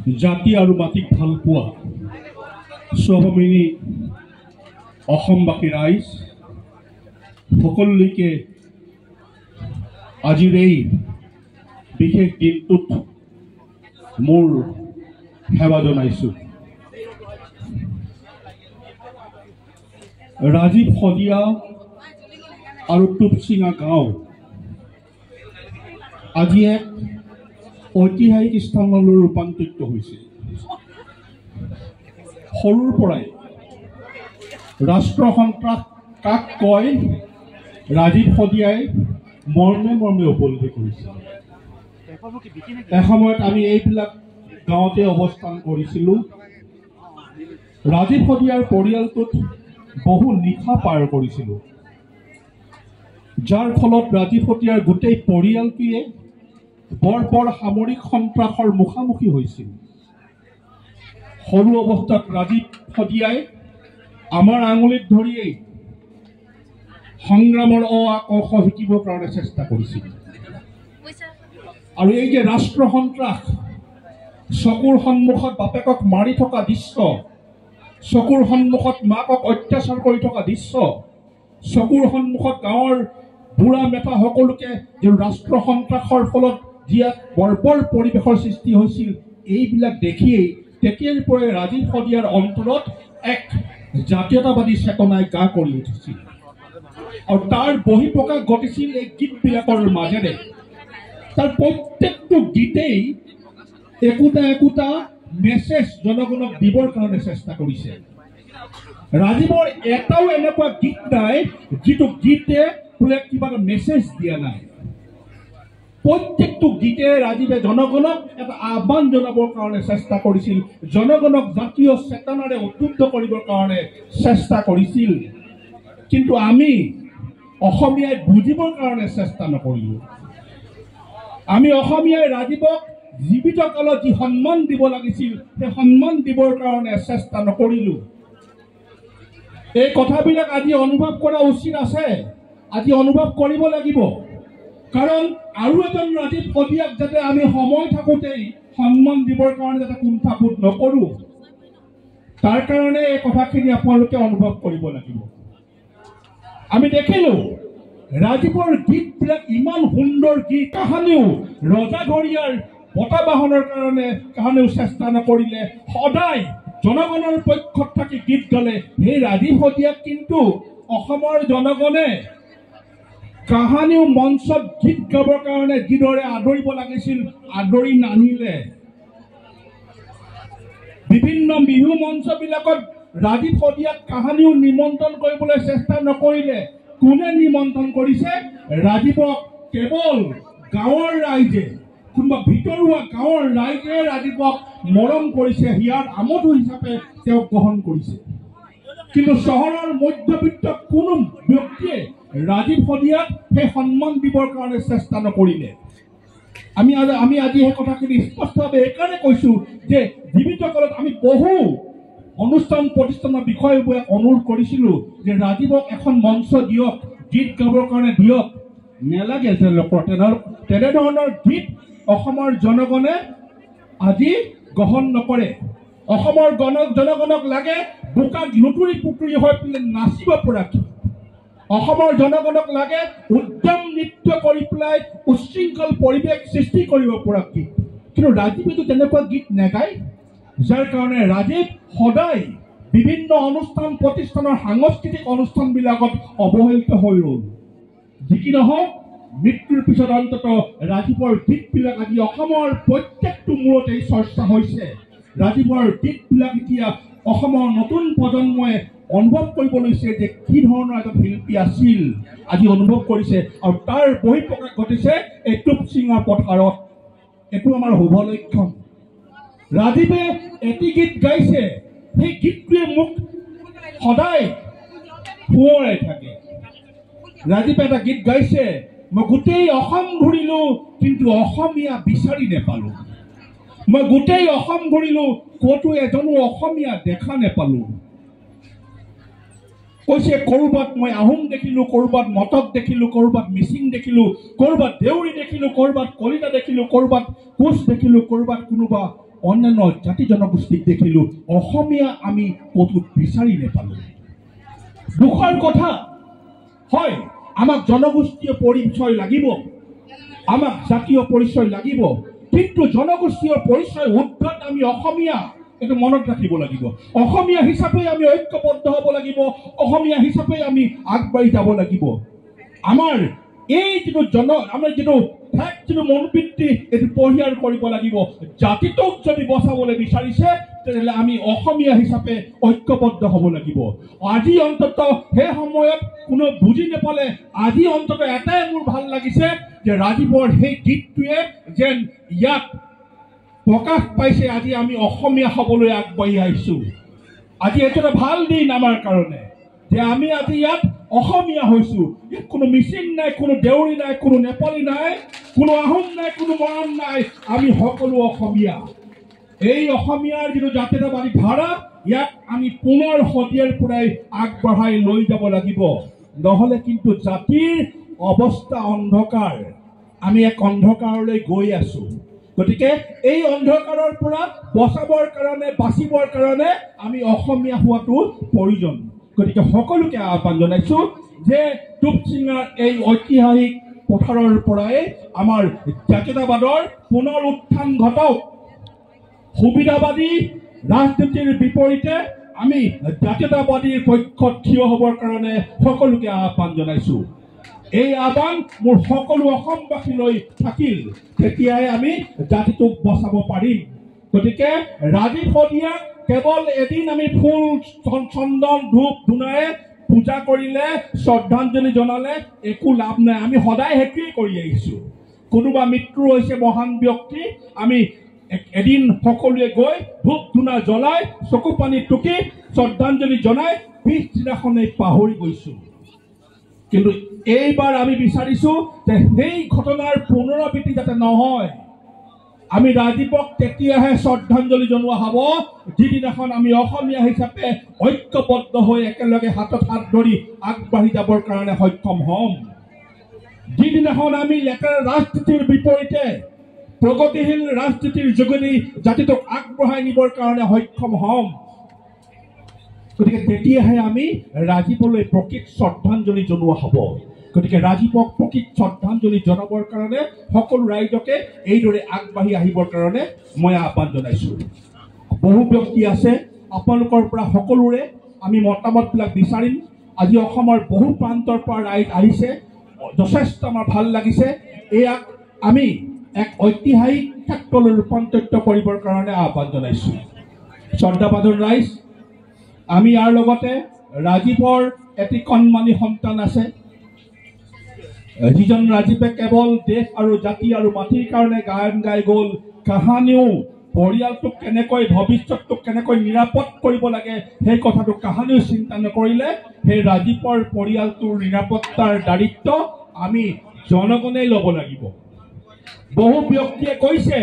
জাতি আৰু মাটিক ভাল পোৱা সহমিনী অসমবাসী ৰাইজ সকলোকে আজিৰ এই বিশেষ দিনটোত মোৰ সেৱা জনাইছোঁ। ৰাজীৱ শদিয়া আৰু টুপচিঙা গাঁও আজি এক ঐতিহাসিক স্থানলৈ ৰূপান্তৰিত হৈছে। সৰুৰ পৰাই ৰাষ্ট্ৰ সন্ত্ৰাস কাক কয় ৰাজীৱ শদিয়াই মৰ্মে মৰ্মে উপলব্ধি কৰিছিল। এসময়ত আমি এইবিলাক গাঁৱতে অৱস্থান কৰিছিলোঁ। ৰাজীৱ শদিয়াৰ পৰিয়ালটোত বহু নিশা পাৰ কৰিছিলোঁ, যাৰ ফলত ৰাজীৱ শদিয়াৰ গোটেই পৰিয়ালটোৱে বৰ সামৰিক সন্ত্ৰাসৰ মুখামুখি হৈছিল। সৰু অৱস্থাত ৰাজীৱ শদিয়াই আমাৰ আঙুলিত ধৰিয়েই সংগ্ৰামৰ ক খ শিকিবৰ কাৰণে চেষ্টা কৰিছিল। আৰু এই যে ৰাষ্ট্ৰ সন্ত্ৰাস, চকুৰ সন্মুখত বাপেকক মাৰি থকা দৃশ্য, চকুৰ সন্মুখত মাকক অত্যাচাৰ কৰি থকা দৃশ্য, চকুৰ সন্মুখত গাঁৱৰ বুঢ়া মেথা সকলোকে যে ৰাষ্ট্ৰ সন্ত্ৰাসৰ ফলত যিয়াত বৰ্বৰ পৰিৱেশৰ সৃষ্টি হৈছিল, এইবিলাক দেখিয়েই তেতিয়াৰ পৰাই ৰাজীৱ শদিয়াৰ অন্তৰত এক জাতীয়তাবাদী চেতনাই গা কৰি উঠিছিল। আৰু তাৰ বহিঃপ্ৰকাশ ঘটিছিল এই গীতবিলাকৰ মাজেৰে। তাৰ প্ৰত্যেকটো গীতেই একোটা মেছেজ জনগণক দিবৰ কাৰণে চেষ্টা কৰিছে। ৰাজীৱৰ এটাও এনেকুৱা গীত নাই যিটো গীতে বোলে কিবা এটা মেছেজ দিয়া নাই। প্ৰত্যেকটো গীতে ৰাজীৱে জনগণক এটা আহ্বান জনাবৰ কাৰণে চেষ্টা কৰিছিল, জনগণক জাতীয় চেতনাৰে উদ্বুদ্ধ কৰিবৰ কাৰণে চেষ্টা কৰিছিল। কিন্তু আমি অসমীয়াই বুজিবৰ কাৰণে চেষ্টা নকৰিলোঁ। আমি অসমীয়াই ৰাজীৱক জীৱিত কালত যি সন্মান দিব লাগিছিল সেই সন্মান দিবৰ কাৰণে চেষ্টা নকৰিলোঁ। এই কথাবিলাক আজি অনুভৱ কৰা উচিত আছে, আজি অনুভৱ কৰিব লাগিব। কাৰণ আৰু এজন ৰাজীৱ শদিয়াক যাতে আমি সময় থাকোঁতেই সন্মান দিবৰ কাৰণে যাতে কুণ্ঠাবোধ নকৰোঁ, তাৰ কাৰণে এই কথাখিনি আপোনালোকে অনুভৱ কৰিব লাগিব। আমি দেখিলোঁ ৰাজীৱৰ গীতবিলাক ইমান সুন্দৰ গীত, কাহানিও ৰজাঘৰীয়াৰ বঁটা বাহনৰ কাৰণে কাহানিও চেষ্টা নকৰিলে, সদায় জনগণৰ পক্ষত থাকি গীত গালে। সেই ৰাজীৱ শদিয়াক কিন্তু অসমৰ জনগণে কাহানিও মঞ্চত গীত গাবৰ কাৰণে যিদৰে আদৰিব লাগিছিল আদৰি নানিলে। বিভিন্ন বিহু মঞ্চবিলাকত ৰাজীৱ শদিয়াক কাহানিও নিমন্ত্ৰণ কৰিবলৈ চেষ্টা নকৰিলে। কোনে নিমন্ত্ৰণ কৰিছে? ৰাজীৱক কেৱল গাঁৱৰ ৰাইজে, কোনোবা ভিতৰুৱা গাঁৱৰ ৰাইজে ৰাজীৱক মৰম কৰিছে, হিয়াৰ আমোদ হিচাপে তেওঁক গ্ৰহণ কৰিছে। কিন্তু চহৰৰ মধ্যবিত্ত কোনো ব্যক্তিয়ে ৰাজীৱ শদিয়াক সেই সন্মান দিবৰ কাৰণে চেষ্টা নকৰিলে। আমি আজি সেই কথাখিনি স্পষ্টভাৱে এইকাৰণে কৈছোঁ যে জীৱিত কালত আমি বহু অনুষ্ঠান প্ৰতিষ্ঠানৰ বিষয়বোৰক অনুৰোধ কৰিছিলোঁ যে ৰাজীৱক এখন মঞ্চ দিয়ক, গীত গাবৰ কাৰণে দিয়ক। নেলাগে তেনেধৰণৰ গীত অসমৰ জনগণে আজি গ্ৰহণ নকৰে। অসমৰ জনগণক লাগে বোকাত লুতুৰি পুতুৰি হৈ পেলাই নাচিব পৰা গীত। অসমৰ জনগণক লাগে উদ্যম নৃত্য কৰি পেলাই উশৃংখল পৰিৱেশ সৃষ্টি কৰিব পৰা গীত। কিন্তু ৰাজীৱেতো তেনেকুৱা গীত নেগায়, যাৰ কাৰণে ৰাজীৱ সদায় বিভিন্ন অনুষ্ঠান প্ৰতিষ্ঠানৰ সাংস্কৃতিক অনুষ্ঠানবিলাকত অৱহেলিত হৈ ৰ'ল। যি কি নহওক, মৃত্যুৰ পিছত অন্ততঃ ৰাজীৱৰ গীতবিলাক আজি অসমৰ প্ৰত্যেকটো মূৰতেই চৰ্চা হৈছে। ৰাজীৱৰ গীতবিলাক এতিয়া অসমৰ নতুন প্ৰজন্মই অনুভৱ কৰিব লৈছে যে কি ধৰণৰ এজন শিল্পী আছিল, আজি অনুভৱ কৰিছে। আৰু তাৰ বহিঃপ্ৰকাশ ঘটিছে এই টুপচিঙা পথাৰত। এইটো আমাৰ শুভ লক্ষণ। ৰাজীৱে এটি গীত গাইছে, সেই গীতটোৱে মোক সদায় সোঁৱৰাই থাকে। ৰাজীৱে এটা গীত গাইছে, মই গোটেই অসম ঘূৰিলোঁ কিন্তু অসমীয়া বিচাৰি নেপালোঁ। মই গোটেই অসম ঘূৰিলোঁ, ক'তো এজনো অসমীয়া দেখা নেপালোঁ। কৈছে ক'ৰবাত মই আহোম দেখিলোঁ, ক'ৰবাত মটক দেখিলোঁ, ক'ৰবাত মিচিং দেখিলোঁ, ক'ৰবাত দেউৰী দেখিলোঁ, ক'ৰবাত কলিতা দেখিলোঁ, ক'ৰবাত কোচ দেখিলোঁ, ক'ৰবাত কোনোবা অন্যান্য জাতি জনগোষ্ঠীক দেখিলোঁ, অসমীয়া আমি ক'তো বিচাৰি নাপালোঁ। দুখৰ কথা হয়, আমাক জনগোষ্ঠীয় পৰিচয় লাগিব, আমাক জাতীয় পৰিচয় লাগিব, কিন্তু জনগোষ্ঠীয় পৰিচয় উদ্ধত আমি অসমীয়া, এইটো মনত ৰাখিব লাগিব। অসমীয়া হিচাপে আমি ঐক্যবদ্ধ হ'ব লাগিব, অসমীয়া হিচাপে আমি আগবাঢ়ি যাব লাগিব। আমাৰ এই আমাৰ যিটো মনোবৃত্তি এইটো পৰিহাৰ কৰিব লাগিব। জাতিটোক যদি বচাবলৈ বিচাৰিছে তেতিয়াহ'লে আমি অসমীয়া হিচাপে ঐক্যবদ্ধ হ'ব লাগিব। আজি অন্তত সেই সময়ত কোনো বুজি নাপালে, আজি অন্তত এটাই মোৰ ভাল লাগিছে যে ৰাজীৱৰ সেই গীতটোৱে যেন ইয়াত প্ৰকাশ পাইছে, আজি আমি অসমীয়া হ'বলৈ আগবাঢ়ি আহিছোঁ। আজি এইটো এটা ভাল দিন আমাৰ কাৰণে যে আমি আজি ইয়াত অসমীয়া হৈছোঁ। ইয়াত কোনো মিচিং নাই, কোনো দেউৰী নাই, কোনো নেপালী নাই, কোনো আহোম নাই, কোনো মৰাণ নাই, আমি সকলো অসমীয়া। এই অসমীয়াৰ যিটো জাতীয়তাবাদী ধাৰা, ইয়াক আমি পুনৰ শতিয়াৰ পৰাই আগবঢ়াই লৈ যাব লাগিব। নহ'লে কিন্তু জাতিৰ অৱস্থা অন্ধকাৰ, আমি এক অন্ধকাৰলৈ গৈ আছোঁ। গতিকে এই অন্ধকাৰৰ পৰা বাচিবৰ কাৰণে আমি অসমীয়া হোৱাটো প্ৰয়োজন। গতিকে সকলোকে আহ্বান জনাইছোঁ যে টুপচিঙাৰ এই ঐতিহাসিক পথাৰৰ পৰাই আমাৰ জাতীয়তাবাদৰ পুনৰ উত্থান ঘটক। সুবিধাবাদী ৰাজনীতিৰ বিপৰীতে আমি জাতীয়তাবাদীৰ পক্ষত থিয় হ'বৰ কাৰণে সকলোকে আহ্বান জনাইছোঁ। এই আহ্বান মোৰ সকলো অসমবাসীলৈ থাকিল, তেতিয়াই আমি জাতিটোক বচাব পাৰিম। গতিকে ৰাজীৱ শদিয়াক কেৱল এদিন আমি ফুল চন্দন ধূপ ধূনাৰে পূজা কৰিলে, শ্ৰদ্ধাঞ্জলি জনালে একো লাভ নাই। আমি সদায় সেইটোৱেই কৰি আহিছোঁ। কোনোবা মৃত্যু হৈছে মহান ব্যক্তি, আমি এদিন সকলোৱে গৈ ধূপ ধূনা জ্বলাই চকু পানী টুকি শ্ৰদ্ধাঞ্জলি জনাই পিছদিনাখনেই পাহৰি গৈছোঁ। কিন্তু এইবাৰ আমি বিচাৰিছোঁ যে সেই ঘটনাৰ পুনৰাবৃত্তি যাতে নহয়। আমি ৰাজীৱক তেতিয়াহে শ্ৰদ্ধাঞ্জলি জনোৱা হ'ব যিদিনাখন আমি অসমীয়া হিচাপে ঐক্যবদ্ধ হৈ একেলগে হাতত হাত ধৰি আগবাঢ়ি যাবৰ কাৰণে সক্ষম হ'ম। যিদিনাখন আমি লেতেৰা ৰাজনীতিৰ বিপৰীতে প্ৰগতিশীল ৰাজনীতিৰ যোগেদি জাতিটোক আগবঢ়াই নিবৰ কাৰণে সক্ষম হ'ম, গতিকে তেতিয়াহে আমি ৰাজীৱলৈ প্ৰকৃত শ্ৰদ্ধাঞ্জলি জনোৱা হ'ব। গতিকে ৰাজীৱক প্ৰকৃত শ্ৰদ্ধাঞ্জলি জনাবৰ কাৰণে সকলো ৰাইজকে এইদৰে আগবাঢ়ি আহিবৰ কাৰণে মই আহ্বান জনাইছোঁ। বহু ব্যক্তি আছে, আপোনালোকৰ পৰা সকলোৰে আমি মতামতবিলাক বিচাৰিম। আজি অসমৰ বহু প্ৰান্তৰ পৰা ৰাইজ আহিছে, যথেষ্ট আমাৰ ভাল লাগিছে। এয়াক আমি এক ঐতিহাসিক ক্ষেত্ৰলৈ ৰূপান্তৰিত কৰিবৰ কাৰণে আহ্বান জনাইছোঁ। শ্ৰদ্ধাভাজন ৰাইজ, আমি ইয়াৰ লগতে ৰাজীৱৰ এটি কণমানি সন্তান আছে, যিজন ৰাজীৱে কেৱল দেশ আৰু জাতি আৰু মাটিৰ কাৰণে গান গাই গ'ল। কাহানিও পৰিয়ালটোক কেনেকৈ, ভৱিষ্যতটোক কেনেকৈ নিৰাপদ কৰিব লাগে সেই কথাটো কাহানিও চিন্তা নকৰিলে। সেই ৰাজীৱৰ পৰিয়ালটোৰ নিৰাপত্তাৰ দায়িত্ব আমি জনগণেই ল'ব লাগিব। বহু ব্যক্তিয়ে কৈছে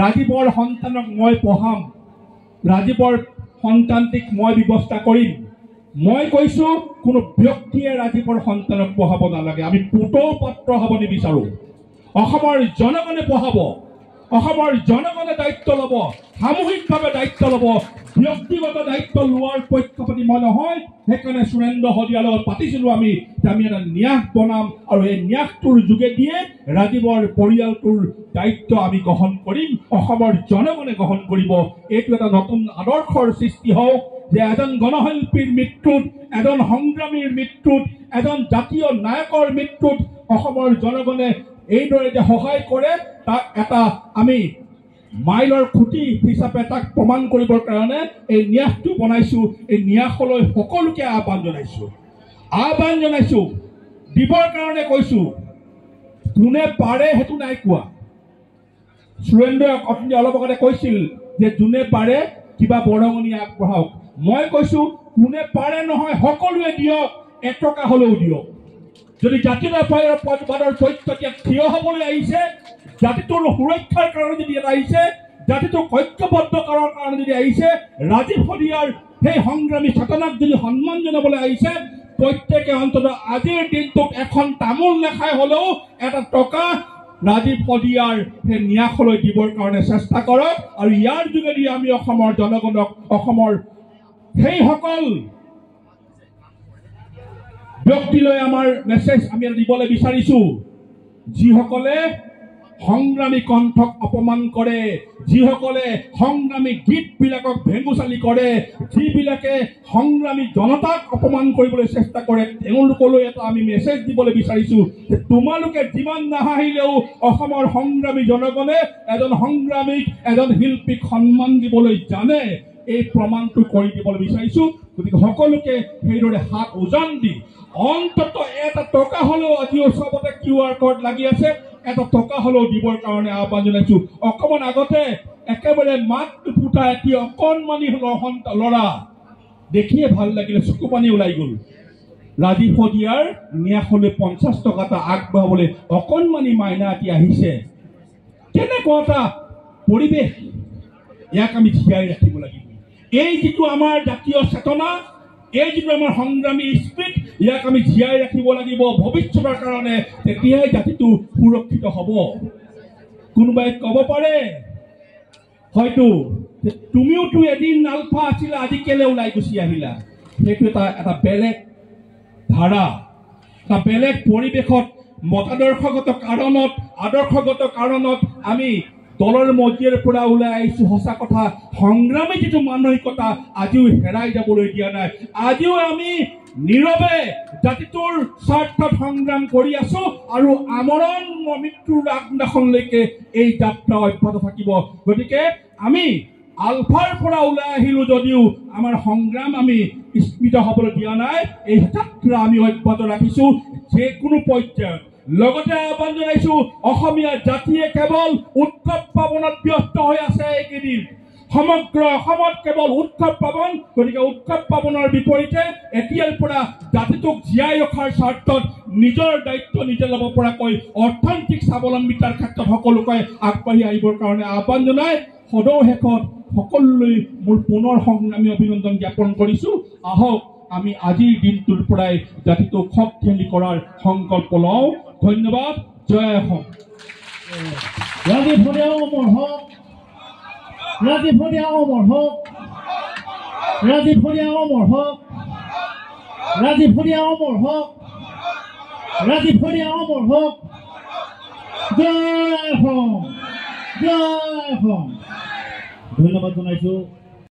ৰাজীৱৰ সন্তানক মই পঢ়াম, ৰাজীৱৰ সন্তানটিক মই ব্যৱস্থা কৰিম। মই কৈছোঁ কোনো ব্যক্তিয়ে ৰাজীৱৰ সন্তানক পঢ়াব নালাগে। আমি পুতৌ পাত্ৰ হ'ব নিবিচাৰোঁ। অসমৰ জনগণে পঢ়াব, অসমৰ জনগণে দায়িত্ব ল'ব, সামূহিকভাৱে দায়িত্ব ল'ব। ব্যক্তিগত দায়িত্ব লোৱাৰ পক্ষপাতি মই নহয়। সেইকাৰণে সুৰেন্দ্ৰ শদিয়াৰ লগত পাতিছিলোঁ আমি এটা ন্যাস বনাম আৰু এই ন্যাসটোৰ যোগেদিয়ে ৰাজীৱৰ পৰিয়ালটোৰ দায়িত্ব আমি গ্ৰহণ কৰিম, অসমৰ জনগণে গ্ৰহণ কৰিব। এইটো এটা নতুন আদৰ্শৰ সৃষ্টি হওক যে এজন গণশিল্পীৰ মৃত্যুত, এজন সংগ্ৰামীৰ মৃত্যুত, এজন জাতীয় নায়কৰ মৃত্যুত অসমৰ জনগণে এইদৰে যে সহায় কৰে, তাক এটা আমি মাইলৰ খুঁটি হিচাপে তাক প্ৰমাণ কৰিবৰ কাৰণে এই ন্যাসটো বনাইছোঁ। এই ন্যাসলৈ সকলোকে আহ্বান জনাইছোঁ, দিবৰ কাৰণে কৈছোঁ। কোনে পাৰে সেইটো নাই কোৱা। সুৰেন্দ্ৰই অলপ আগতে কৈছিল যে যোনে পাৰে কিবা বৰঙণি আগবঢ়াওক। মই কৈছোঁ কোনে পাৰে নহয়, সকলোৱে দিয়ক, এটকা হ'লেও দিয়ক। যদি জাতীয়তাবাদৰ পক্ষত থিয় হ'বলৈ আহিছে, জাতিটোৰ সুৰক্ষাৰ কাৰণে যদি ইয়াত আহিছে, জাতিটোক ঐক্যবদ্ধ কৰাৰ কাৰণে যদি আহিছে, ৰাজীৱ শদিয়াৰ সেই সংগ্ৰামী চেতনাক যদি সন্মান জনাবলৈ আহিছে, প্ৰত্যেকে অন্ততঃ আজিৰ দিনটোত এখন তামোল নাখাই হ'লেও এটা টকা ৰাজীৱ শদিয়াৰ সেই ন্যাসলৈ দিবৰ কাৰণে চেষ্টা কৰক আৰু ইয়াৰ যোগেদি আমি অসমৰ জনগণক অসমৰ সেইসকল ব্যক্তিলৈ আমাৰ মেছেজ আমি দিবলৈ বিচাৰিছোঁ যিসকলে সংগ্ৰামী কণ্ঠক অপমান কৰে, যিসকলে সংগ্ৰামী গীতবিলাকক ভেঙুচালি কৰে, যিবিলাকে সংগ্ৰামী জনতাক অপমান কৰিবলৈ চেষ্টা কৰে, তেওঁলোকলৈ এটা আমি মেছেজ দিবলৈ বিচাৰিছোঁ যে তোমালোকে যিমান নাহাঁহিলেও অসমৰ সংগ্ৰামী জনগণে এজন সংগ্ৰামীক এজন শিল্পীক সন্মান দিবলৈ জানে, এই প্ৰমাণটো কৰি দিবলৈ বিচাৰিছোঁ। গতিকে সকলোকে সেইদৰে হাত ওজন দি অন্তত এটা টকা হ'লেও আজিও চবতে QR কোড লাগি আছে, এটা টকা হ'লেও দিবৰ কাৰণে আহ্বান জনাইছোঁ। অকণমান আগতে একেবাৰে মাতটো ফুটা এটি অকণমানি ল'ৰা দেখিয়ে ভাল লাগিলে, চকু পানী ওলাই গ'ল। ৰাজীৱ শদিয়াৰ ন্যাসলৈ 50 টকা এটা আগবঢ়াবলৈ অকণমানি মাইনা এটি আহিছে। কেনেকুৱা এটা পৰিৱেশ, ইয়াক আমি জীয়াই ৰাখিব লাগিব। এই যিটো আমাৰ জাতীয় চেতনা, এই যিটো আমাৰ সংগ্ৰামী স্পিৰিট, ইয়াক আমি জীয়াই ৰাখিব লাগিব ভৱিষ্যতৰ কাৰণে, তেতিয়াই জাতিটো সুৰক্ষিত হ'ব। কোনোবাই ক'ব পাৰে হয়তো তুমিওতো এদিন আলফা আছিলা, আজি কেলে ওলাই গুচি আহিলা। সেইটো এটা বেলেগ ধাৰা, এটা বেলেগ পৰিৱেশত মতাদৰ্শগত কাৰণত আমি দলৰ মজিয়াৰ পৰা ওলাই আহিছোঁ। সঁচা কথা, সংগ্ৰামী যিটো মানসিকতা আজিও হেৰাই যাবলৈ দিয়া নাই। আজিও আমি নীৰৱে জাতিটোৰ স্বাৰ্থত সংগ্ৰাম কৰি আছোঁ আৰু আমৰণ মৃত্যুৰ আগদিনাখনলৈকে এই যাত্ৰা অব্যাহত থাকিব। গতিকে আমি আলফাৰ পৰা ওলাই আহিলোঁ যদিও আমাৰ সংগ্ৰাম আমি স্মৃত হ'বলৈ দিয়া নাই। এই যাত্ৰা আমি অব্যাহত ৰাখিছোঁ যিকোনো পৰ্যায়ত। লগতে আহ্বান জনাইছোঁ, অসমীয়া জাতিয়ে কেৱল উৎসৱ পাৰ্বণত ব্যস্ত হৈ আছে এইকেইদিন। সমগ্ৰ অসমত কেৱল উৎসৱ পাৰ্বণ। গতিকে উৎসৱ পাৰ্বণৰ বিপৰীতে এতিয়াৰ পৰা জাতিটোক জীয়াই ৰখাৰ স্বাৰ্থত নিজৰ দায়িত্ব নিজে ল'ব পৰাকৈ অৰ্থনৈতিক স্বাৱলম্বিতাৰ ক্ষেত্ৰত সকলোকে আগবাঢ়ি আহিবৰ কাৰণে আহ্বান জনাই সদৌ শেষত সকলোলৈ মোৰ পুনৰ সংগ্ৰামী অভিনন্দন জ্ঞাপন কৰিছোঁ। আহক আমি আজিৰ দিনটোৰ পৰাই জাতিটোক শক্তিশালী কৰাৰ সংকল্প লওঁ। ধন্যবাদ। জয় অসম। ৰাজীৱ শদিয়া অমৰ হওক, ৰাজীৱ শদিয়া অমৰ হওক, ৰাজীৱ শদিয়া অমৰ হওক, ৰাজীৱ শদিয়া অমৰ হওক, ৰাজীৱ শদিয়া অমৰ হওক। জয় অসম, জয় অসম। ধন্যবাদ জনাইছোঁ।